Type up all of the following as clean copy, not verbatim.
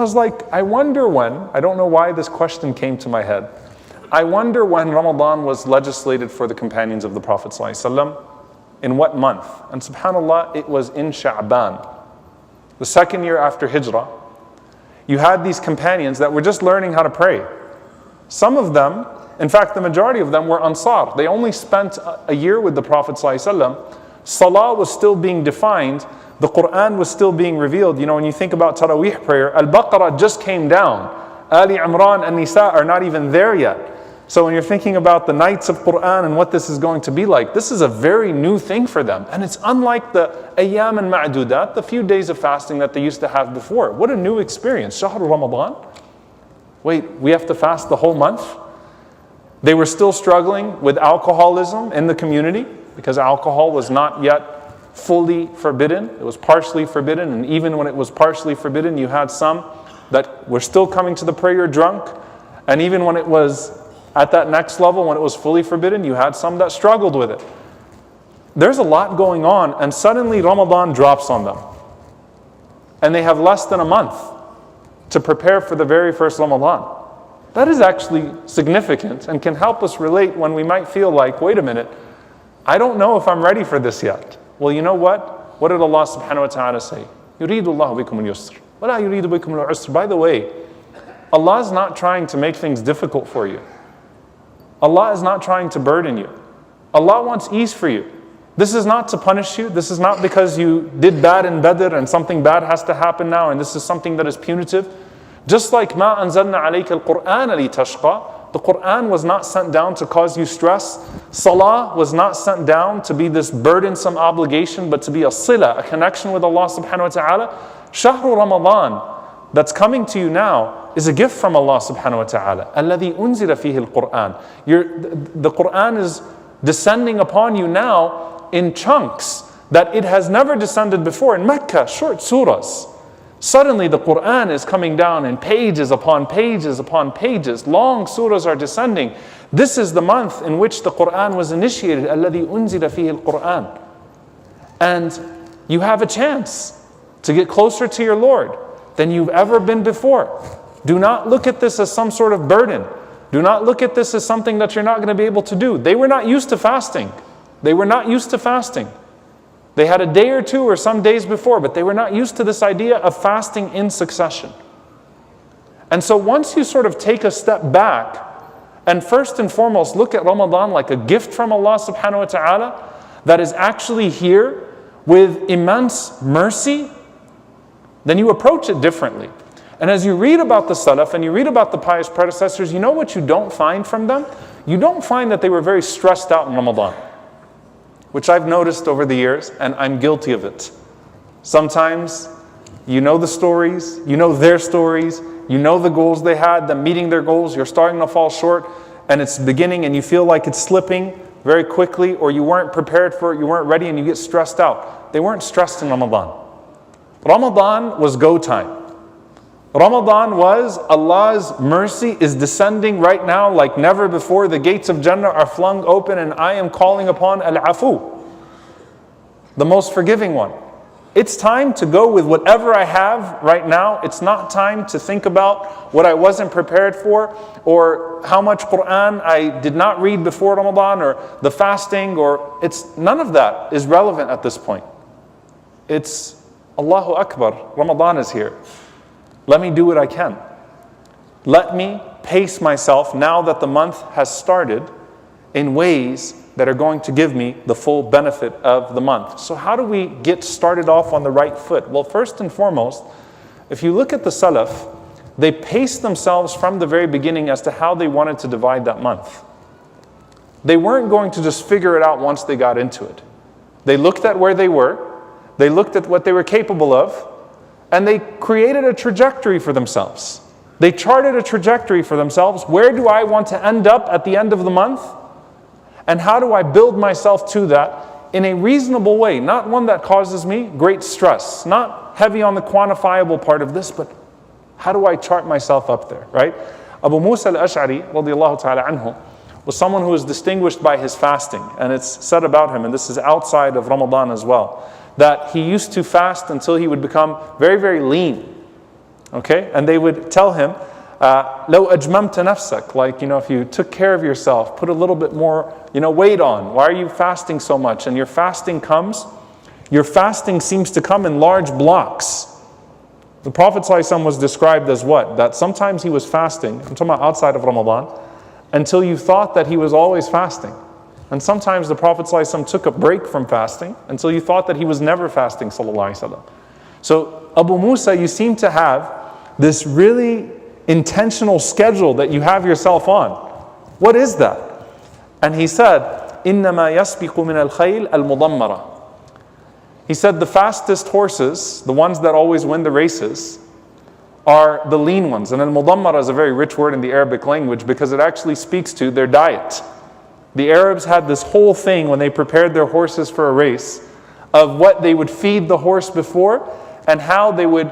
was like, I wonder when, I don't know why this question came to my head. I wonder when Ramadan was legislated for the companions of the Prophet ﷺ, in what month? And subhanAllah, it was in Sha'ban, the second year after Hijrah. You had these companions that were just learning how to pray. Some of them, in fact, the majority of them were Ansar. They only spent a year with the Prophet ﷺ. Salah was still being defined. The Quran was still being revealed. You know, when you think about Taraweeh prayer, Al-Baqarah just came down. Ali Imran and Nisa are not even there yet. So when you're thinking about the nights of Quran and what this is going to be like, this is a very new thing for them. And it's unlike the ayyam and ma'dudat, the few days of fasting that they used to have before. What a new experience. Shahru Ramadan? Wait, we have to fast the whole month? They were still struggling with alcoholism in the community because alcohol was not yet fully forbidden. It was partially forbidden. And even when it was partially forbidden, you had some that were still coming to the prayer drunk. And even when it was at that next level, when it was fully forbidden, you had some that struggled with it. There's a lot going on, and suddenly Ramadan drops on them. And they have less than a month to prepare for the very first Ramadan. That is actually significant and can help us relate when we might feel like, wait a minute, I don't know if I'm ready for this yet. Well, you know what? What did Allah subhanahu wa ta'ala say? يُرِيدُ اللَّهُ بِكُمُ الْيُسْرِ وَلَا يُرِيدُ بِكُمُ الْعُسْرِ. By the way, Allah is not trying to make things difficult for you. Allah is not trying to burden you. Allah wants ease for you. This is not to punish you. This is not because you did bad in Badr and something bad has to happen now and this is something that is punitive. Just like مَا أَنزَلْنَا عَلَيْكَ الْقُرْآنَ لِتَشْقَى. The Quran was not sent down to cause you stress. Salah was not sent down to be this burdensome obligation, but to be a sila, a connection with Allah subhanahu wa ta'ala. Shahru Ramadan, that's coming to you now, is a gift from Allah subhanahu wa ta'ala. الَّذِي أُنزِلَ فِيهِ الْقُرْآنِ. The Quran is descending upon you now in chunks that it has never descended before. In Mecca, short surahs. Suddenly the Quran is coming down in pages upon pages upon pages. Long surahs are descending. This is the month in which the Quran was initiated. الَّذِي أُنزِلَ فِيهِ الْقُرْآنِ. And you have a chance to get closer to your Lord than you've ever been before. Do not look at this as some sort of burden. Do not look at this as something that you're not going to be able to do. They were not used to fasting. They were not used to fasting. They had a day or two or some days before, but they were not used to this idea of fasting in succession. And so once you sort of take a step back and first and foremost look at Ramadan like a gift from Allah subhanahu wa ta'ala that is actually here with immense mercy, then you approach it differently. And as you read about the Salaf and you read about the pious predecessors, you know what you don't find from them? You don't find that they were very stressed out in Ramadan, which I've noticed over the years, and I'm guilty of it. Sometimes you know the stories, you know their stories, you know the goals they had, them meeting their goals, you're starting to fall short, and it's beginning and you feel like it's slipping very quickly, or you weren't prepared for it, you weren't ready, and you get stressed out. They weren't stressed in Ramadan. Ramadan was go time. Ramadan was Allah's mercy is descending right now like never before. The gates of Jannah are flung open and I am calling upon Al-Afu, the most forgiving one. It's time to go with whatever I have right now. It's not time to think about what I wasn't prepared for or how much Quran I did not read before Ramadan or the fasting or it's none of that is relevant at this point. It's Allahu Akbar, Ramadan is here. Let me do what I can. Let me pace myself now that the month has started in ways that are going to give me the full benefit of the month. So how do we get started off on the right foot? Well, first and foremost, if you look at the Salaf, they paced themselves from the very beginning as to how they wanted to divide that month. They weren't going to just figure it out once they got into it. They looked at where they were, they looked at what they were capable of, and they created a trajectory for themselves. They charted a trajectory for themselves. Where do I want to end up at the end of the month? And how do I build myself to that in a reasonable way? Not one that causes me great stress. Not heavy on the quantifiable part of this, but how do I chart myself up there, right? Abu Musa al-Ash'ari, radiyallahu ta'ala anhu, was someone who was distinguished by his fasting. And it's said about him, and this is outside of Ramadan as well, that he used to fast until he would become very, very lean. Okay? And they would tell him, لو أجممت نفسك, like, if you took care of yourself, put a little bit more, weight on. Why are you fasting so much? And your fasting seems to come in large blocks. The Prophet ﷺ was described as what? That sometimes he was fasting, I'm talking about outside of Ramadan, until you thought that he was always fasting. And sometimes the Prophet ﷺ took a break from fasting until you thought that he was never fasting, sallallahu alaihi wasallam. So Abu Musa, you seem to have this really intentional schedule that you have yourself on. What is that? And he said, إِنَّمَا يَسْبِقُ مِنَ الْخَيْلِ الْمُضَمَّرَةِ. He said the fastest horses, the ones that always win the races, are the lean ones. And al-mudammara is a very rich word in the Arabic language because it actually speaks to their diet. The Arabs had this whole thing when they prepared their horses for a race of what they would feed the horse before and how they would,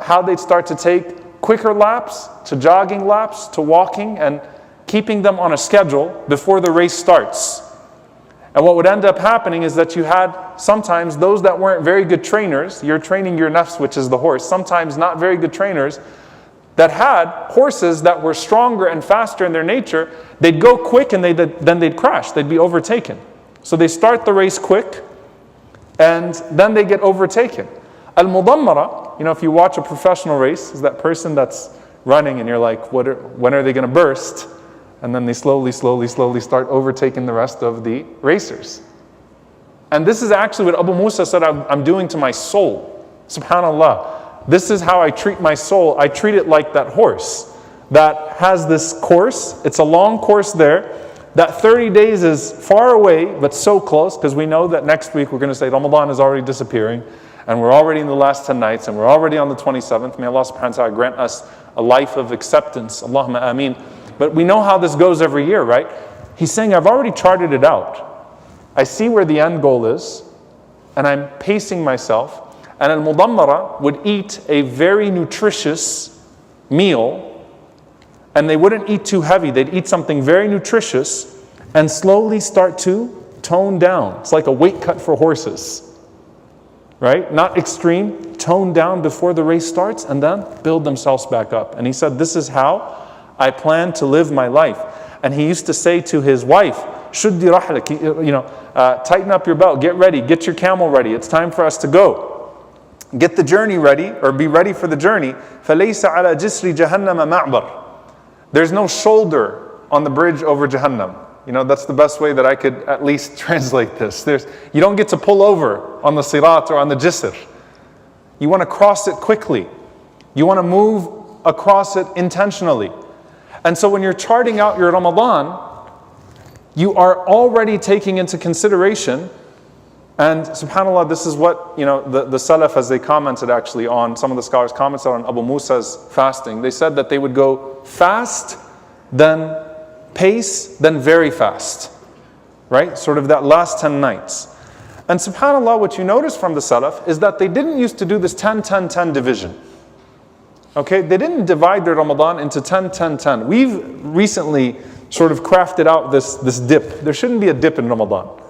how they'd start to take quicker laps to jogging laps to walking and keeping them on a schedule before the race starts. And what would end up happening is that you had sometimes those that weren't very good trainers, you're training your nafs, which is the horse, sometimes not very good trainers, that had horses that were stronger and faster in their nature. They'd go quick and then they'd crash, they'd be overtaken. So they start the race quick and then they get overtaken. Al-mudammara, if you watch a professional race, is that person that's running and you're like, when are they going to burst? And then they slowly start overtaking the rest of the racers. And this is actually what Abu Musa said I'm doing to my soul. SubhanAllah. This is how I treat my soul. I treat it like that horse that has this course. It's a long course there. That 30 days is far away, but so close, because we know that next week we're going to say Ramadan is already disappearing, and we're already in the last 10 nights, and we're already on the 27th. May Allah subhanahu wa ta'ala grant us a life of acceptance. Allahumma Aamin. But we know how this goes every year, right? He's saying, I've already charted it out. I see where the end goal is, and I'm pacing myself. And al-mudammara would eat a very nutritious meal, and they wouldn't eat too heavy. They'd eat something very nutritious and slowly start to tone down. It's like a weight cut for horses, right? Not extreme, tone down before the race starts and then build themselves back up. And he said, this is how I plan to live my life. And he used to say to his wife, shuddi rahlak, tighten up your belt, get ready, get your camel ready. It's time for us to go. Get the journey ready, or be ready for the journey. فَلَيْسَ عَلَى جِسْرِ جَهَنَّمَ مَعْبَرٍ. There's no shoulder on the bridge over Jahannam. That's the best way that I could at least translate this. You don't get to pull over on the sirat or on the jisr. You want to cross it quickly. You want to move across it intentionally. And so when you're charting out your Ramadan, you are already taking into consideration, and subhanAllah, this is what, the Salaf, as they commented actually on, some of the scholars commented on Abu Musa's fasting. They said that they would go fast, then pace, then very fast. Right? Sort of that last 10 nights. And subhanAllah, what you notice from the Salaf is that they didn't used to do this 10-10-10 division. Okay, they didn't divide their Ramadan into 10-10-10. We've recently sort of crafted out this dip. There shouldn't be a dip in Ramadan.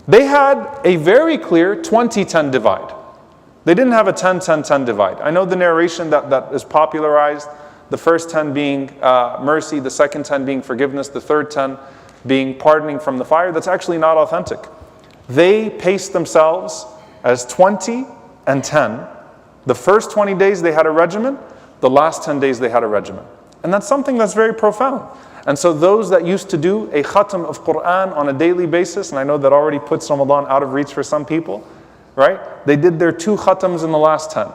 They had a very clear 20-10 divide. They didn't have a 10-10-10 divide. I know the narration that is popularized, the first 10 being mercy, the second 10 being forgiveness, the third 10 being pardoning from the fire. That's actually not authentic. They paced themselves as 20 and 10. The first 20 days they had a regimen, the last 10 days they had a regimen. And that's something that's very profound. And so those that used to do a khatam of Quran on a daily basis, and I know that already puts Ramadan out of reach for some people, right? They did their 2 khatams in the last 10.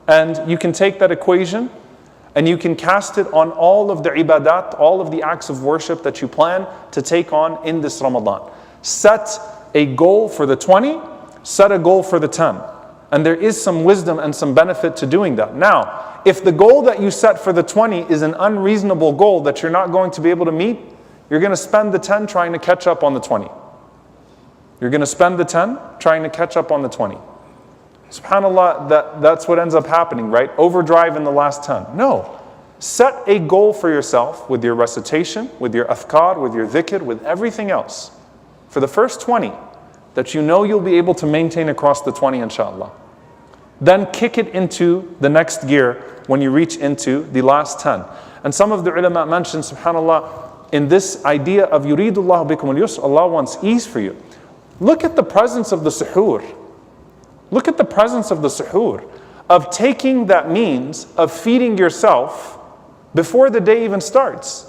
And you can take that equation and you can cast it on all of the ibadat, all of the acts of worship that you plan to take on in this Ramadan. Set a goal for the 20, set a goal for the 10. And there is some wisdom and some benefit to doing that. Now, if the goal that you set for the 20 is an unreasonable goal that you're not going to be able to meet, you're going to spend the 10 trying to catch up on the 20. You're going to spend the 10 trying to catch up on the 20. SubhanAllah, that's what ends up happening, right? Overdrive in the last 10. No. Set a goal for yourself with your recitation, with your adhkar, with your dhikr, with everything else. For the first 20, that you know you'll be able to maintain across the 20, inshallah. then kick it into the next gear when you reach into the last 10. And some of the ulama mentioned, subhanAllah, in this idea of yuridullahu bikum al-yusr, Allah wants ease for you. Look at the presence of the suhoor. Look at the presence of the suhoor, of taking that means of feeding yourself before the day even starts.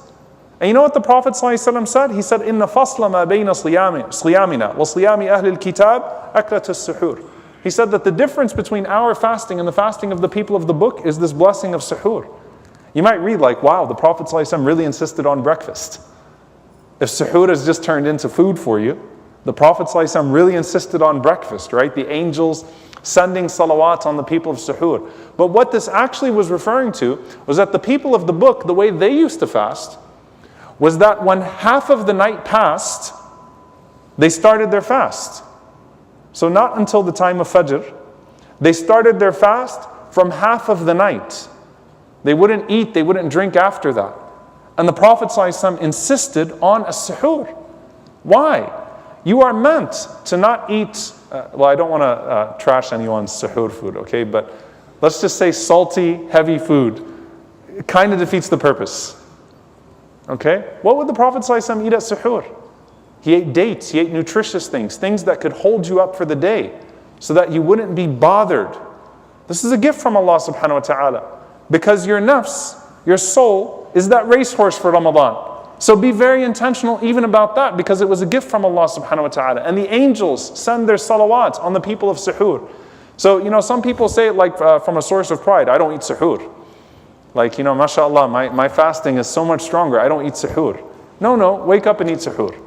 And you know what the Prophet ﷺ said? He said, "Inna fasla ma bayna siyamina wa siyami ahli al-kitab aklat as-suhur." He said that the difference between our fasting and the fasting of the people of the book is this blessing of suhoor. You might read like, wow, the Prophet ﷺ really insisted on breakfast. If suhoor has just turned into food for you, the Prophet ﷺ really insisted on breakfast, right? The angels sending salawat on the people of suhoor. But what this actually was referring to was that the people of the book, the way they used to fast, was that when half of the night passed, they started their fast. So not until the time of Fajr, they started their fast from half of the night. They wouldn't eat, they wouldn't drink after that. And the Prophet ﷺ insisted on a suhoor. Why? You are meant to not eat, well, I don't want to trash anyone's suhoor food, okay? But let's just say salty, heavy food. It kind of defeats the purpose. Okay? What would the Prophet ﷺ eat at suhoor? He ate dates, he ate nutritious things, things that could hold you up for the day, so that you wouldn't be bothered. This is a gift from Allah subhanahu wa ta'ala. Because your nafs, your soul, is that racehorse for Ramadan. So be very intentional even about that, because it was a gift from Allah subhanahu wa ta'ala. And the angels send their salawats on the people of suhoor. So, you know, some people say it like from a source of pride, I don't eat suhoor. Like, you know, mashallah, my fasting is so much stronger, I don't eat suhoor. No, wake up and eat suhoor.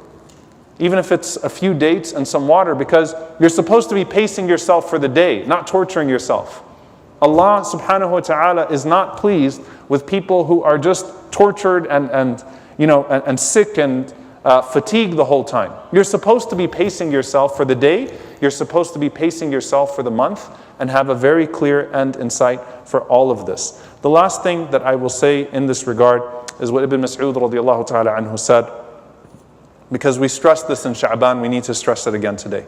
Even if it's a few dates and some water, because you're supposed to be pacing yourself for the day, not torturing yourself. Allah subhanahu wa ta'ala is not pleased with people who are just tortured and sick and fatigued the whole time. You're supposed to be pacing yourself for the day, you're supposed to be pacing yourself for the month, and have a very clear end in sight for all of this. The last thing that I will say in this regard is what Ibn Mas'ud radiallahu ta'ala anhu said, because we stressed this in Sha'ban, we need to stress it again today.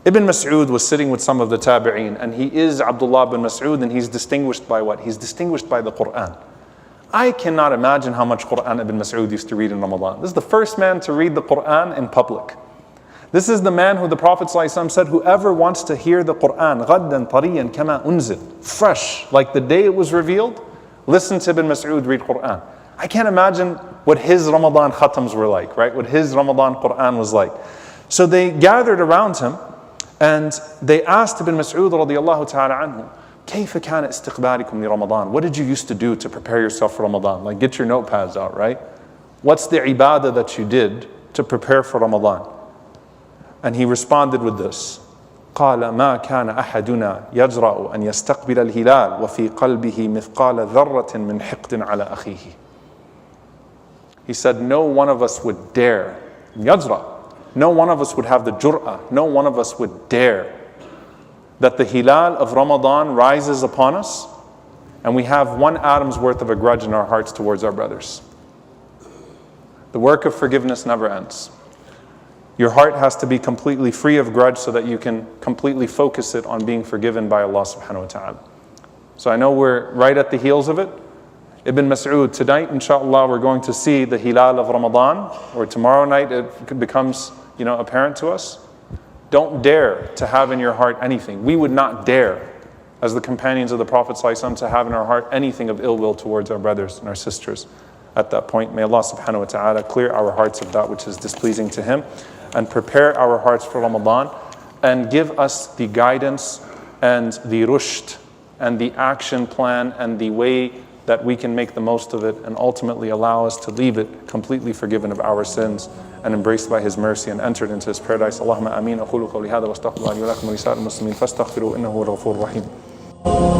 Ibn Mas'ud was sitting with some of the tabi'een, and he is Abdullah bin Mas'ud, and he's distinguished by what? He's distinguished by the Quran. I cannot imagine how much Quran Ibn Mas'ud used to read in Ramadan. This is the first man to read the Quran in public. This is the man who the Prophet ﷺ said, whoever wants to hear the Quran, غَدًّا طَرِيًّا كَمَا أُنزِلْ, fresh, like the day it was revealed, listen to Ibn Mas'ud read Quran. I can't imagine what his Ramadan khatams were like, right? What his Ramadan Quran was like. So they gathered around him and they asked Ibn Mas'ud radiallahu ta'ala anhu, كيف كان استقبالكم لرمضان? What did you used to do to prepare yourself for Ramadan? Like get your notepads out, right? What's the ibadah that you did to prepare for Ramadan? And he responded with this. قال ما كان أحدنا يجرأ أن يستقبل الهلال وفي قلبه مثقال ذرة من حقد على أخيه. He said, no one of us would dare, يجرأ, no one of us would have the jur'ah, no one of us would dare that the hilal of Ramadan rises upon us and we have 1 atom's worth of a grudge in our hearts towards our brothers. The work of forgiveness never ends. Your heart has to be completely free of grudge so that you can completely focus it on being forgiven by Allah subhanahu wa ta'ala. So I know we're right at the heels of it. Ibn Mas'ud, tonight inshallah we're going to see the hilal of Ramadan, or tomorrow night it becomes apparent to us. Don't dare to have in your heart anything. We would not dare, as the companions of the Prophet ﷺ, to have in our heart anything of ill will towards our brothers and our sisters at that point. May Allah subhanahu wa ta'ala clear our hearts of that which is displeasing to Him, and prepare our hearts for Ramadan, and give us the guidance and the rushd and the action plan and the way that we can make the most of it, and ultimately allow us to leave it completely forgiven of our sins and embraced by His mercy and entered into His paradise. Allahumma Aamin. أقول قولي هذا واستغفر الله لي ولكم ولسائر المسلمين فاستغفروه إنه هو الغفور الرحيم.